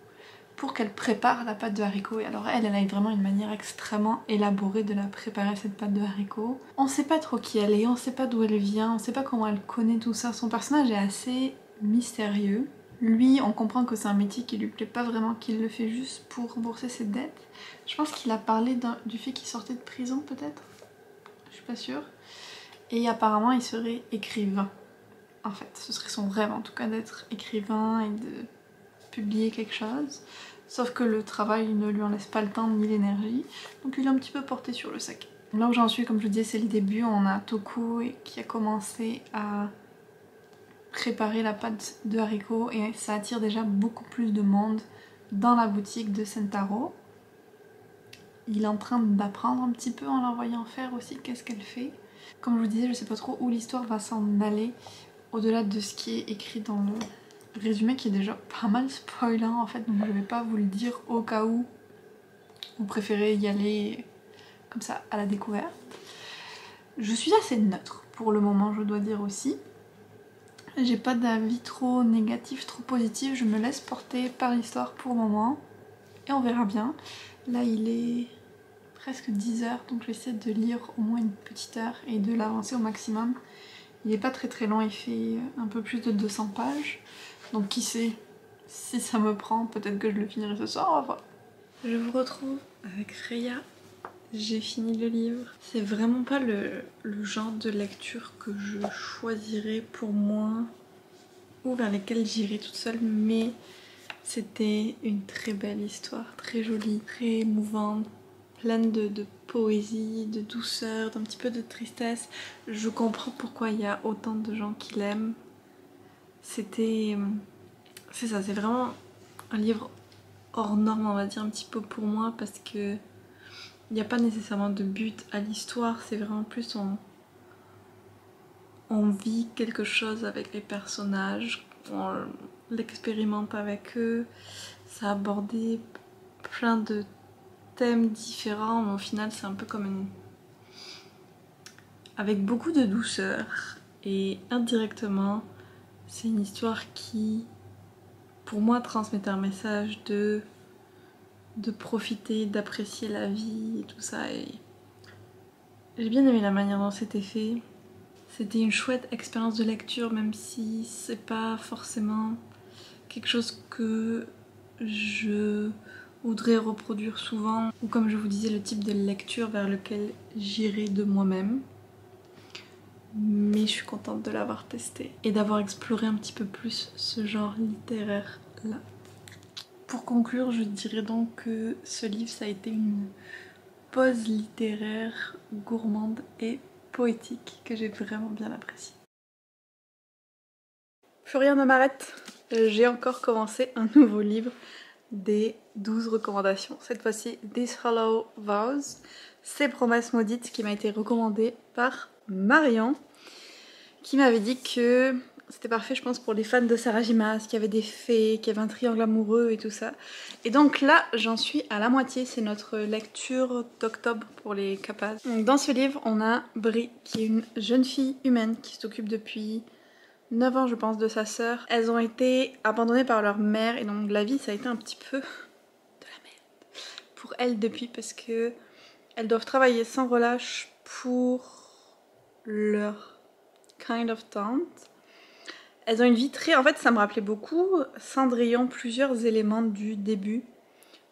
A: pour qu'elle prépare la pâte de haricots. Et alors elle a vraiment une manière extrêmement élaborée de la préparer, cette pâte de haricots. On sait pas trop qui elle est, on sait pas d'où elle vient, on sait pas comment elle connaît tout ça. Son personnage est assez mystérieux. Lui, on comprend que c'est un métier qui lui plaît pas vraiment, qu'il le fait juste pour rembourser ses dettes. Je pense qu'il a parlé du fait qu'il sortait de prison peut-être. Je suis pas sûre. Et apparemment il serait écrivain. En fait, ce serait son rêve en tout cas d'être écrivain et de publier quelque chose. Sauf que le travail ne lui en laisse pas le temps ni l'énergie. Donc il est un petit peu porté sur le sac. Là où j'en suis, comme je vous disais, c'est le début. On a Toku qui a commencé à préparer la pâte de haricots et ça attire déjà beaucoup plus de monde dans la boutique de Sentaro. Il est en train d'apprendre un petit peu en la voyant faire aussi qu'est-ce qu'elle fait. Comme je vous disais, je sais pas trop où l'histoire va s'en aller au-delà de ce qui est écrit dans le résumé qui est déjà pas mal spoilant en fait, donc je vais pas vous le dire au cas où vous préférez y aller comme ça à la découverte. Je suis assez neutre pour le moment, je dois dire aussi. J'ai pas d'avis trop négatif, trop positif, je me laisse porter par l'histoire pour le moment et on verra bien. Là il est presque 10 heures, donc je vais essayer de lire au moins une petite heure et de l'avancer au maximum. Il est pas très long, il fait un peu plus de 200 pages, donc qui sait, si ça me prend, peut-être que je le finirai ce soir, on va voir. Je vous retrouve avec Freya, j'ai fini le livre. C'est vraiment pas le genre de lecture que je choisirais pour moi, ou vers lesquelles j'irais toute seule, mais c'était une très belle histoire, très jolie, très émouvante, pleine de poésie, de douceur, d'un petit peu de tristesse. Je comprends pourquoi il y a autant de gens qui l'aiment. C'est ça, c'est vraiment un livre hors norme, on va dire, un petit peu pour moi, parce que il n'y a pas nécessairement de but à l'histoire, c'est vraiment plus on vit quelque chose avec les personnages, on l'expérimente avec eux, ça a abordé plein de thèmes différents, mais au final c'est un peu comme une... avec beaucoup de douceur, et indirectement c'est une histoire qui pour moi transmettait un message de profiter, d'apprécier la vie et tout ça, et j'ai bien aimé la manière dont c'était fait. C'était une chouette expérience de lecture, même si c'est pas forcément quelque chose que je voudrais reproduire souvent, ou comme je vous disais, le type de lecture vers lequel j'irai de moi-même. Mais je suis contente de l'avoir testé et d'avoir exploré un petit peu plus ce genre littéraire là. Pour conclure, je dirais donc que ce livre ça a été une pause littéraire gourmande et poétique que j'ai vraiment bien appréciée. Plus rien ne m'arrête, j'ai encore commencé un nouveau livre des 12 recommandations. Cette fois-ci, These Hollow Vows, Ces promesses maudites, qui m'a été recommandée par Marion, qui m'avait dit que c'était parfait, je pense, pour les fans de Sarah J. Maas, qu'il y avait des fées, qu'il y avait un triangle amoureux et tout ça. Et donc là, j'en suis à la moitié, c'est notre lecture d'octobre pour les capables. Donc dans ce livre, on a Brie, qui est une jeune fille humaine qui s'occupe depuis 9 ans, je pense, de sa sœur. Elles ont été abandonnées par leur mère et donc la vie, ça a été un petit peu de la merde pour elles depuis, parce que elles doivent travailler sans relâche pour leur kind of tante. Elles ont une vie très... En fait, ça me rappelait beaucoup Cendrillon, plusieurs éléments du début,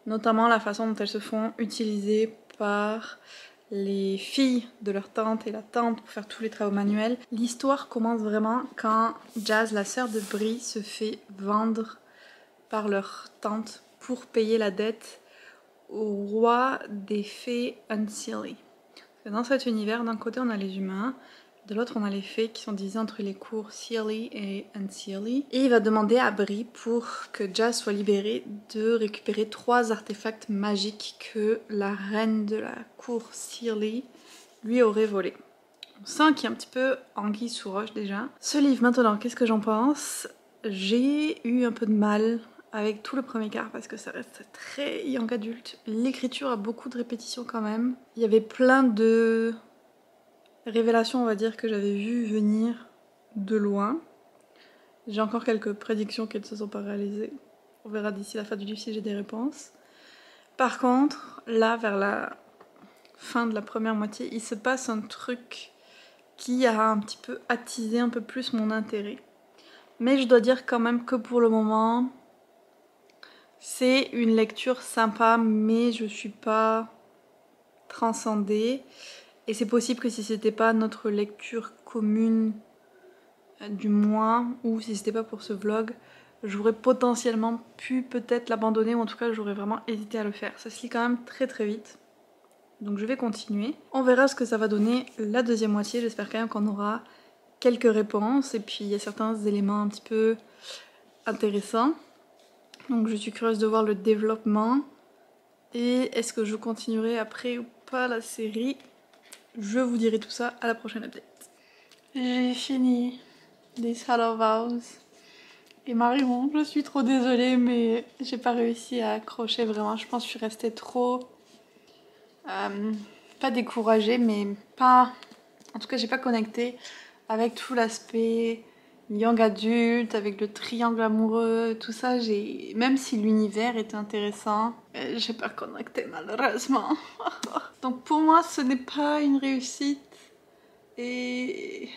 A: notamment la façon dont elles se font utiliser par les filles de leur tante et la tante pour faire tous les travaux manuels. L'histoire commence vraiment quand Jazz, la sœur de Brie, se fait vendre par leur tante pour payer la dette au roi des fées Unseelie. Dans cet univers, d'un côté on a les humains, de l'autre on a les fées qui sont divisées entre les cours Seelie et Unseelie. Et il va demander à Brie, pour que Jazz soit libérée, de récupérer 3 artefacts magiques que la reine de la cour Seelie lui aurait volés. On sent qu'il y a un petit peu anguille sous roche déjà. Ce livre maintenant, qu'est-ce que j'en pense? J'ai eu un peu de mal avec tout le premier quart parce que ça reste très young adulte. L'écriture a beaucoup de répétitions quand même. Il y avait plein de révélations, on va dire, que j'avais vues venir de loin. J'ai encore quelques prédictions qui ne se sont pas réalisées. On verra d'ici la fin du livre si j'ai des réponses. Par contre, là, vers la fin de la première moitié, il se passe un truc qui a un petit peu attisé un peu plus mon intérêt. Mais je dois dire quand même que pour le moment, c'est une lecture sympa, mais je suis pas transcendée. Et c'est possible que si c'était pas notre lecture commune du mois, ou si c'était pas pour ce vlog, j'aurais potentiellement pu peut-être l'abandonner, ou en tout cas j'aurais vraiment hésité à le faire. Ça se lit quand même très très vite. Donc je vais continuer. On verra ce que ça va donner la deuxième moitié. J'espère quand même qu'on aura quelques réponses. Et puis il y a certains éléments un petit peu intéressants. Donc je suis curieuse de voir le développement. Et est-ce que je continuerai après ou pas la série? Je vous dirai tout ça à la prochaine update. J'ai fini These Hollow Vows. Et Marion, je suis trop désolée, mais j'ai pas réussi à accrocher vraiment. Je pense que je suis restée trop... pas découragée, mais pas... En tout cas, j'ai pas connecté avec tout l'aspect young adulte, avec le triangle amoureux, tout ça. Même si l'univers était intéressant, j'ai pas connecté malheureusement. Donc pour moi, ce n'est pas une réussite. Et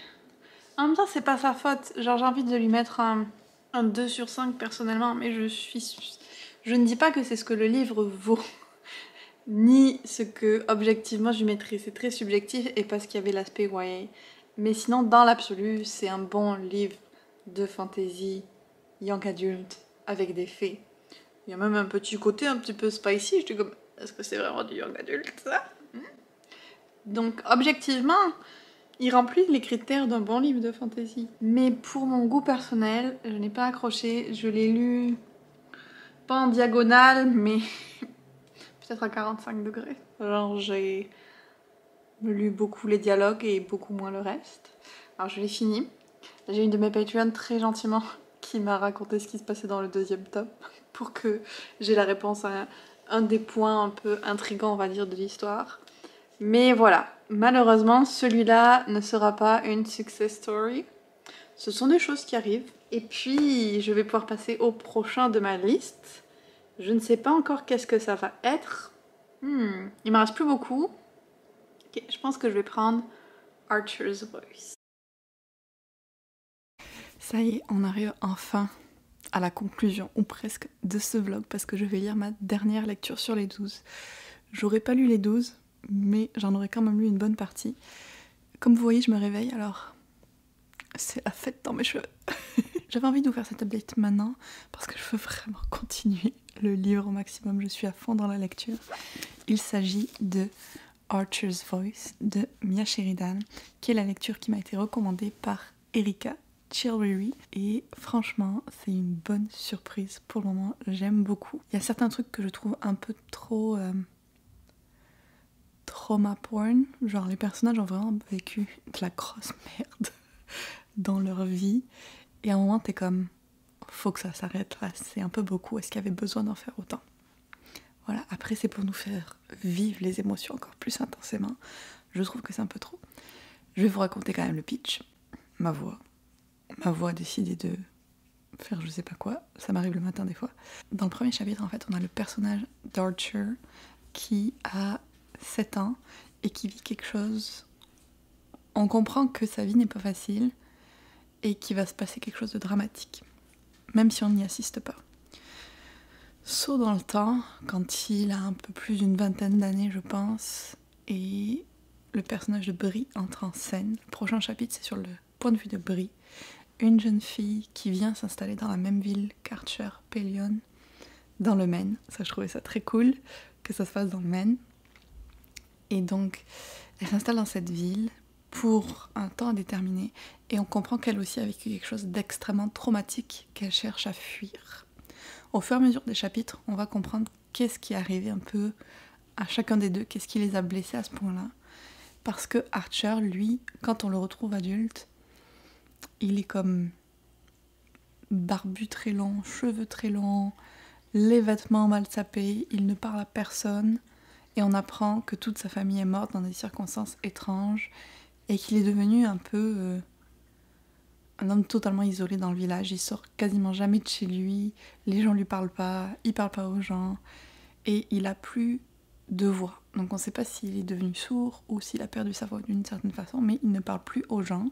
A: en même temps, c'est pas sa faute. Genre, j'ai envie de lui mettre un 2 sur 5 personnellement, mais je ne dis pas que c'est ce que le livre vaut, ni ce que objectivement je lui mettrais. C'est très subjectif et parce qu'il y avait l'aspect YA. Mais sinon, dans l'absolu, c'est un bon livre de fantasy young adulte avec des fées. Il y a même un petit côté un petit peu spicy. Je dis comme, est-ce que c'est vraiment du young adulte ça? Donc objectivement, il remplit les critères d'un bon livre de fantasy. Mais pour mon goût personnel, je n'ai pas accroché. Je l'ai lu pas en diagonale, mais peut-être à 45 degrés. Genre j'ai lu beaucoup les dialogues et beaucoup moins le reste. Alors je l'ai fini. J'ai une de mes Patreons très gentiment qui m'a raconté ce qui se passait dans le deuxième tome pour que j'ai la réponse à un des points un peu intrigants, on va dire, de l'histoire. Mais voilà, malheureusement, celui-là ne sera pas une success story. Ce sont des choses qui arrivent. Et puis, je vais pouvoir passer au prochain de ma liste. Je ne sais pas encore qu'est-ce que ça va être. Il m'en reste plus beaucoup. Ok, je pense que je vais prendre Archer's Voice. Ça y est, on arrive enfin à la conclusion, ou presque, de ce vlog, parce que je vais lire ma dernière lecture sur les 12. J'aurais pas lu les 12, mais j'en aurais quand même lu une bonne partie. Comme vous voyez, je me réveille, alors c'est la fête dans mes cheveux. J'avais envie de vous faire cette update maintenant, parce que je veux vraiment continuer le livre au maximum. Je suis à fond dans la lecture. Il s'agit de Archer's Voice de Mia Sheridan, qui est la lecture qui m'a été recommandée par Erika, Chill Riri. Et franchement, c'est une bonne surprise pour le moment. J'aime beaucoup. Il y a certains trucs que je trouve un peu trop trauma porn. Genre les personnages ont vraiment vécu de la grosse merde dans leur vie. Et à un moment, t'es comme, faut que ça s'arrête là. C'est un peu beaucoup. Est-ce qu'il y avait besoin d'en faire autant? Voilà, après c'est pour nous faire vivre les émotions encore plus intensément. Je trouve que c'est un peu trop. Je vais vous raconter quand même le pitch. Ma voix a décidé de faire je sais pas quoi. Ça m'arrive le matin des fois. Dans le premier chapitre, en fait, on a le personnage d'Archer qui a 7 ans et qui vit quelque chose. On comprend que sa vie n'est pas facile et qu'il va se passer quelque chose de dramatique, même si on n'y assiste pas. Saut dans le temps, quand il a un peu plus d'une vingtaine d'années, je pense, et le personnage de Brie entre en scène. Le prochain chapitre, c'est sur le point de vue de Brie, une jeune fille qui vient s'installer dans la même ville qu'Archer Pellion, dans le Maine. Ça, je trouvais ça très cool que ça se fasse dans le Maine. Et donc, elle s'installe dans cette ville pour un temps indéterminé, et on comprend qu'elle aussi a vécu quelque chose d'extrêmement traumatique qu'elle cherche à fuir. Au fur et à mesure des chapitres, on va comprendre qu'est-ce qui est arrivé un peu à chacun des deux, qu'est-ce qui les a blessés à ce point-là. Parce que Archer, lui, quand on le retrouve adulte, il est comme barbu très long, cheveux très longs, les vêtements mal sapés, il ne parle à personne, et on apprend que toute sa famille est morte dans des circonstances étranges, et qu'il est devenu un peu un homme totalement isolé dans le village. Il sort quasiment jamais de chez lui, les gens lui parlent pas, il parle pas aux gens, et il a plus de voix. Donc on sait pas s'il est devenu sourd ou s'il a perdu sa voix d'une certaine façon, mais il ne parle plus aux gens.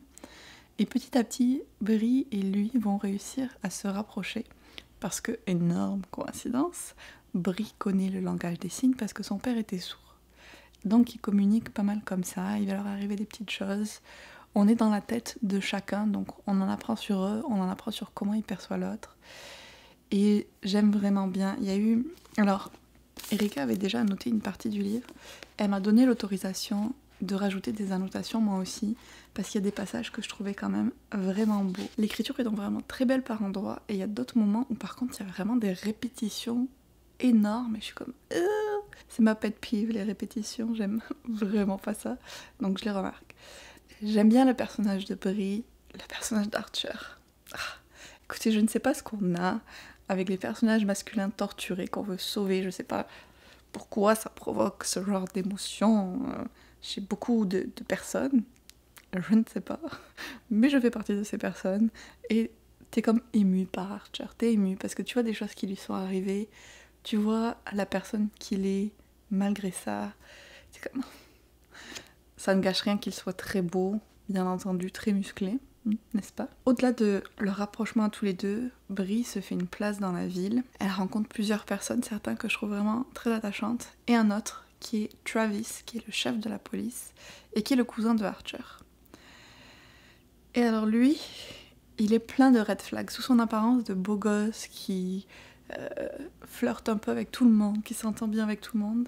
A: Et petit à petit, Brie et lui vont réussir à se rapprocher, parce que, énorme coïncidence, Brie connaît le langage des signes parce que son père était sourd. Donc ils communiquent pas mal comme ça, il va leur arriver des petites choses. On est dans la tête de chacun, donc on en apprend sur eux, on en apprend sur comment ils perçoivent l'autre. Et j'aime vraiment bien. Il y a eu... Alors, Erika avait déjà annoté une partie du livre. Elle m'a donné l'autorisation de rajouter des annotations moi aussi, parce qu'il y a des passages que je trouvais quand même vraiment beaux. L'écriture est donc vraiment très belle par endroits, et il y a d'autres moments où par contre il y a vraiment des répétitions énormes, et je suis comme... C'est ma pet peeve, les répétitions, j'aime vraiment pas ça, donc je les remarque. J'aime bien le personnage de Brie, le personnage d'Archer. Écoutez, je ne sais pas ce qu'on a avec les personnages masculins torturés qu'on veut sauver, je sais pas pourquoi ça provoque ce genre d'émotion chez beaucoup de personnes, je ne sais pas, mais je fais partie de ces personnes, et t'es comme ému par Archer, t'es ému parce que tu vois des choses qui lui sont arrivées, tu vois la personne qu'il est malgré ça, c'est comme... Ça ne gâche rien qu'il soit très beau, bien entendu, très musclé, n'est-ce pas? Au-delà de leur rapprochement à tous les deux, Brie se fait une place dans la ville. Elle rencontre plusieurs personnes, certains que je trouve vraiment très attachantes, et un autre qui est Travis, qui est le chef de la police, et qui est le cousin de Archer. Et alors lui, il est plein de red flags, sous son apparence de beau gosse qui flirte un peu avec tout le monde, qui s'entend bien avec tout le monde.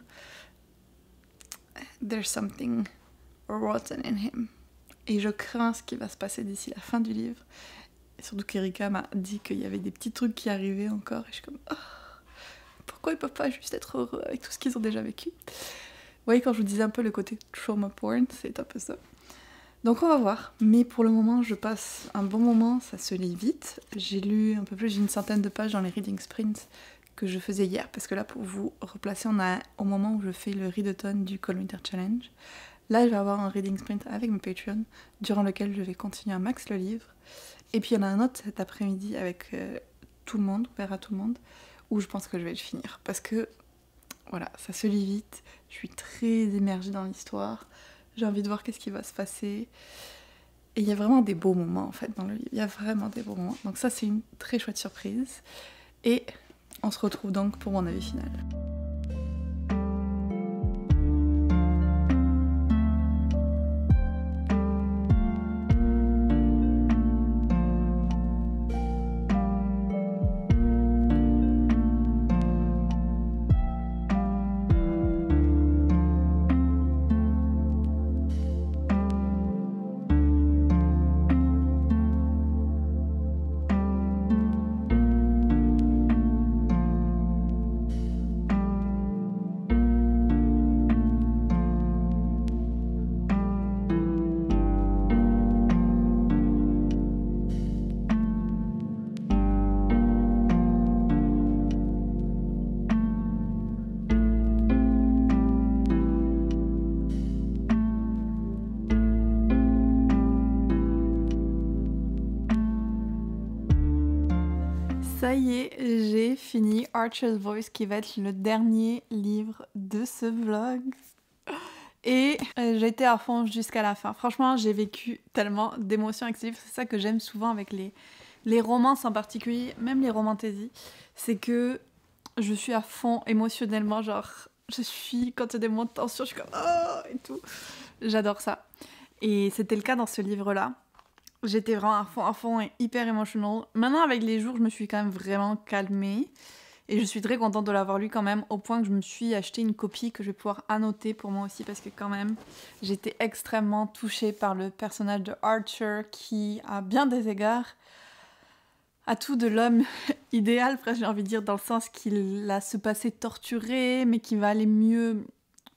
A: There's something rotten in him. Et je crains ce qui va se passer d'ici la fin du livre. Et surtout qu'Erika m'a dit qu'il y avait des petits trucs qui arrivaient encore. Et je suis comme... Oh, pourquoi ils peuvent pas juste être heureux avec tout ce qu'ils ont déjà vécu? Vous voyez, quand je vous disais un peu le côté trauma porn, c'est un peu ça. Donc on va voir. Mais pour le moment, je passe un bon moment. Ça se lit vite. J'ai lu un peu plus d'une centaine de pages dans les reading sprints que je faisais hier. Parce que là, pour vous replacer, on a au moment où je fais le readathon du Call Winter Challenge. Là, je vais avoir un reading sprint avec mes Patreons, durant lequel je vais continuer un max le livre. Et puis il y en a un autre cet après-midi avec tout le monde, ouvert à tout le monde, où je pense que je vais le finir. Parce que, voilà, ça se lit vite, je suis très émergée dans l'histoire, j'ai envie de voir qu'est-ce qui va se passer. Et il y a vraiment des beaux moments, en fait, dans le livre. Il y a vraiment des beaux moments. Donc ça, c'est une très chouette surprise. Et on se retrouve donc pour mon avis final. Ça y est, j'ai fini Archer's Voice qui va être le dernier livre de ce vlog. Et j'ai été à fond jusqu'à la fin. Franchement, j'ai vécu tellement d'émotions avec ce livre. C'est ça que j'aime souvent avec les romances en particulier, même les romantaisies. C'est que je suis à fond émotionnellement, genre quand il y a des moments de tension, je suis comme oh et tout. J'adore ça. Et c'était le cas dans ce livre-là. J'étais vraiment à fond et hyper émotionnelle. Maintenant, avec les jours, je me suis quand même vraiment calmée. Et je suis très contente de l'avoir lu quand même, au point que je me suis acheté une copie que je vais pouvoir annoter pour moi aussi, parce que quand même, j'étais extrêmement touchée par le personnage de Archer, qui, à bien des égards, a tout de l'homme idéal, presque j'ai envie de dire, dans le sens qu'il a ce passé torturé, mais qui va aller mieux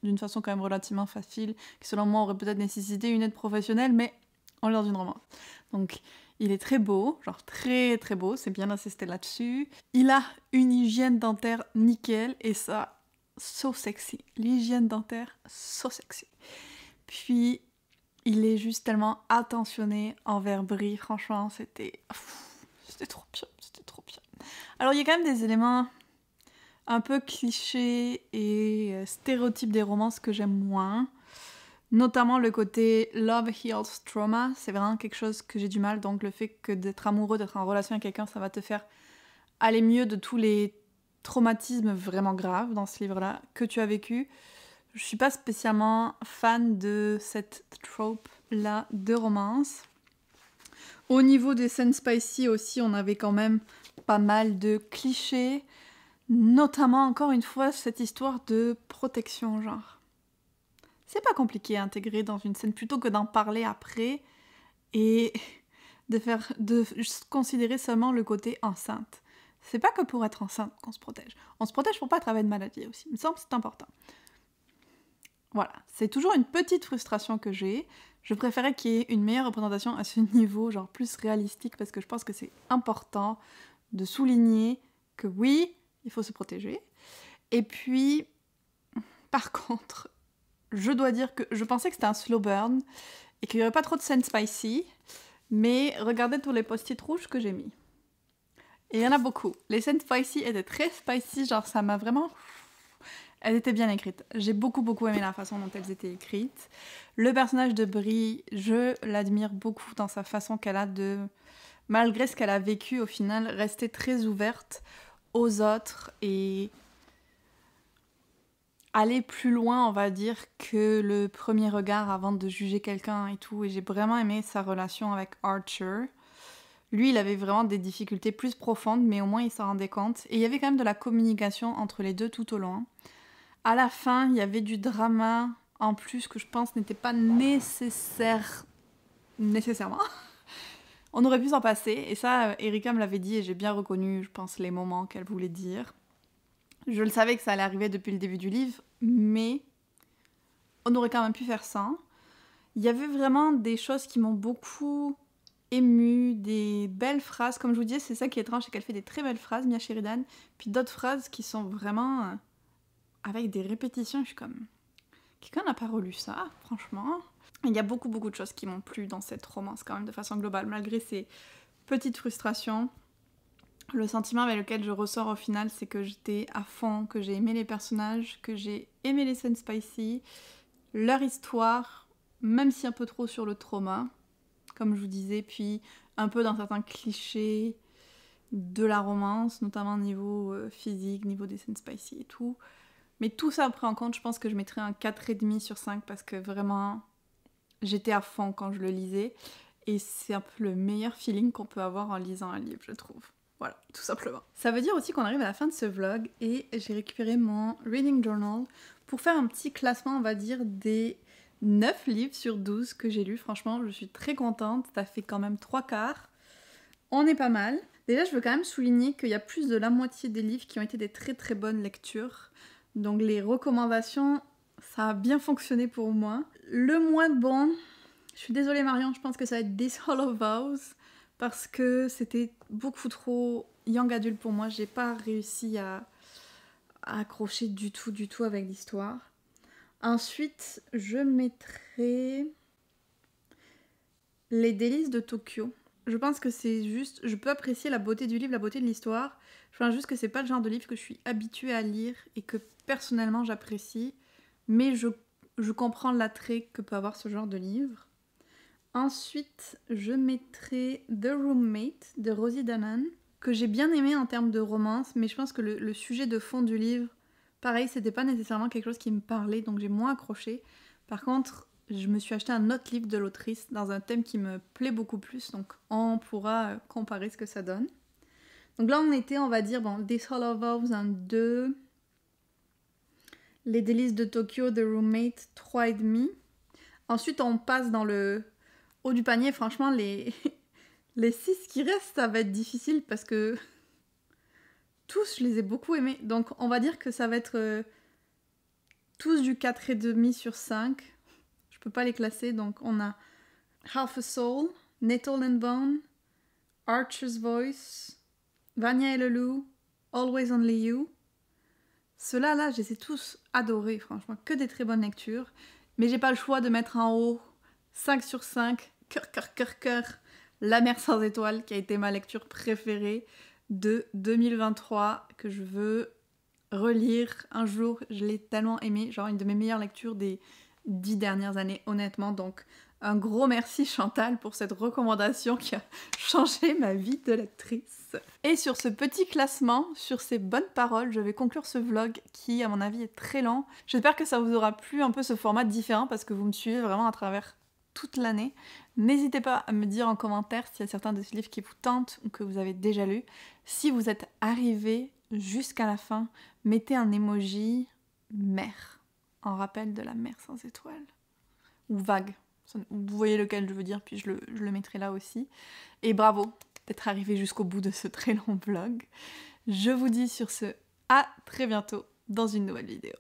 A: d'une façon quand même relativement facile, qui selon moi aurait peut-être nécessité une aide professionnelle, mais on est dans une romance. Donc il est très beau, genre très très beau, c'est bien insisté là-dessus. Il a une hygiène dentaire nickel, et ça, so sexy. L'hygiène dentaire, so sexy. Puis il est juste tellement attentionné envers Brie, franchement, c'était trop bien, c'était trop bien. Alors il y a quand même des éléments un peu clichés et stéréotypes des romances que j'aime moins. Notamment le côté love heals trauma, c'est vraiment quelque chose que j'ai du mal. Donc le fait que d'être amoureux, d'être en relation avec quelqu'un, ça va te faire aller mieux de tous les traumatismes vraiment graves dans ce livre-là que tu as vécu. Je suis pas spécialement fan de cette trope-là de romance. Au niveau des scènes spicy aussi, on avait quand même pas mal de clichés. Notamment, encore une fois, cette histoire de protection, genre. C'est pas compliqué à intégrer dans une scène, plutôt que d'en parler après et de considérer seulement le côté enceinte. C'est pas que pour être enceinte qu'on se protège. On se protège pour pas attraper de maladie aussi. Il me semble que c'est important. Voilà, c'est toujours une petite frustration que j'ai. Je préférais qu'il y ait une meilleure représentation à ce niveau, genre plus réalistique, parce que je pense que c'est important de souligner que oui, il faut se protéger. Et puis, par contre, je dois dire que je pensais que c'était un slow burn et qu'il n'y aurait pas trop de scènes spicy, mais regardez tous les post-it rouges que j'ai mis. Et il y en a beaucoup. Les scènes spicy étaient très spicy, genre ça m'a vraiment... Elles étaient bien écrites. J'ai beaucoup aimé la façon dont elles étaient écrites. Le personnage de Brie, je l'admire beaucoup dans sa façon qu'elle a de... Malgré ce qu'elle a vécu, au final, rester très ouverte aux autres et aller plus loin, on va dire, que le premier regard avant de juger quelqu'un et tout. Et j'ai vraiment aimé sa relation avec Archer. Lui, il avait vraiment des difficultés plus profondes, mais au moins il s'en rendait compte. Et il y avait quand même de la communication entre les deux tout au long. À la fin, il y avait du drama en plus que je pense n'était pas nécessairement. On aurait pu s'en passer. Et ça, Erika me l'avait dit et j'ai bien reconnu, je pense, les moments qu'elle voulait dire. Je le savais que ça allait arriver depuis le début du livre, mais on aurait quand même pu faire ça. Il y avait vraiment des choses qui m'ont beaucoup émue, des belles phrases. Comme je vous disais, c'est ça qui est étrange, c'est qu'elle fait des très belles phrases, Mia Sheridan, puis d'autres phrases qui sont vraiment avec des répétitions. Je suis comme... Quelqu'un n'a pas relu ça, franchement. Il y a beaucoup de choses qui m'ont plu dans cette romance quand même, de façon globale, malgré ces petites frustrations. Le sentiment avec lequel je ressors au final, c'est que j'étais à fond, que j'ai aimé les personnages, que j'ai aimé les scènes spicy, leur histoire, même si un peu trop sur le trauma, comme je vous disais, puis un peu dans certains clichés de la romance, notamment niveau physique, niveau des scènes spicy et tout. Mais tout ça pris en compte, je pense que je mettrais un 4,5 sur 5 parce que vraiment, j'étais à fond quand je le lisais. Et c'est un peu le meilleur feeling qu'on peut avoir en lisant un livre, je trouve. Voilà, tout simplement. Ça veut dire aussi qu'on arrive à la fin de ce vlog et j'ai récupéré mon reading journal pour faire un petit classement, on va dire, des 9 livres sur 12 que j'ai lus. Franchement, je suis très contente. Ça fait quand même 3/4. On est pas mal. Déjà, je veux quand même souligner qu'il y a plus de la moitié des livres qui ont été des très bonnes lectures. Donc les recommandations, ça a bien fonctionné pour moi. Le moins bon, je suis désolée Marion, je pense que ça va être This Hollow Vows. Parce que c'était beaucoup trop young adulte pour moi. J'ai pas réussi à accrocher du tout avec l'histoire. Ensuite, je mettrai Les délices de Tokyo. Je pense que c'est juste... Je peux apprécier la beauté du livre, la beauté de l'histoire. Je pense juste que c'est pas le genre de livre que je suis habituée à lire et que personnellement j'apprécie. Mais je comprends l'attrait que peut avoir ce genre de livre. Ensuite, je mettrai The Roommate de Rosie Danan, que j'ai bien aimé en termes de romance, mais je pense que le sujet de fond du livre, pareil, c'était pas nécessairement quelque chose qui me parlait, donc j'ai moins accroché. Par contre, je me suis acheté un autre livre de l'autrice dans un thème qui me plaît beaucoup plus, donc on pourra comparer ce que ça donne. Donc là, on était, on va dire, bon, This Hollow Valves en 2, Les Délices de Tokyo, The Roommate 3,5. Ensuite, on passe dans le haut du panier. Franchement, les 6 qui restent, ça va être difficile parce que tous, je les ai beaucoup aimés. Donc, on va dire que ça va être tous du 4,5 sur 5. Je peux pas les classer. Donc, on a Half a Soul, Nettle and Bone, Archer's Voice, Vanya et le loup, Always Only You. Ceux-là, là, je les ai tous adorés, franchement. Que des très bonnes lectures. Mais j'ai pas le choix de mettre en haut 5 sur 5, cœur, La mer sans étoiles, qui a été ma lecture préférée de 2023, que je veux relire un jour. Je l'ai tellement aimée, genre une de mes meilleures lectures des 10 dernières années, honnêtement. Donc, un gros merci Chantal pour cette recommandation qui a changé ma vie de lectrice. Et sur ce petit classement, sur ces bonnes paroles, je vais conclure ce vlog qui, à mon avis, est très long. J'espère que ça vous aura plu un peu ce format différent parce que vous me suivez vraiment à travers toute l'année. N'hésitez pas à me dire en commentaire s'il y a certains de ces livres qui vous tentent ou que vous avez déjà lu. Si vous êtes arrivé jusqu'à la fin, mettez un emoji mer, en rappel de la mer sans étoiles. Ou vague. Vous voyez lequel je veux dire, puis je le mettrai là aussi. Et bravo d'être arrivé jusqu'au bout de ce très long vlog. Je vous dis sur ce, à très bientôt dans une nouvelle vidéo.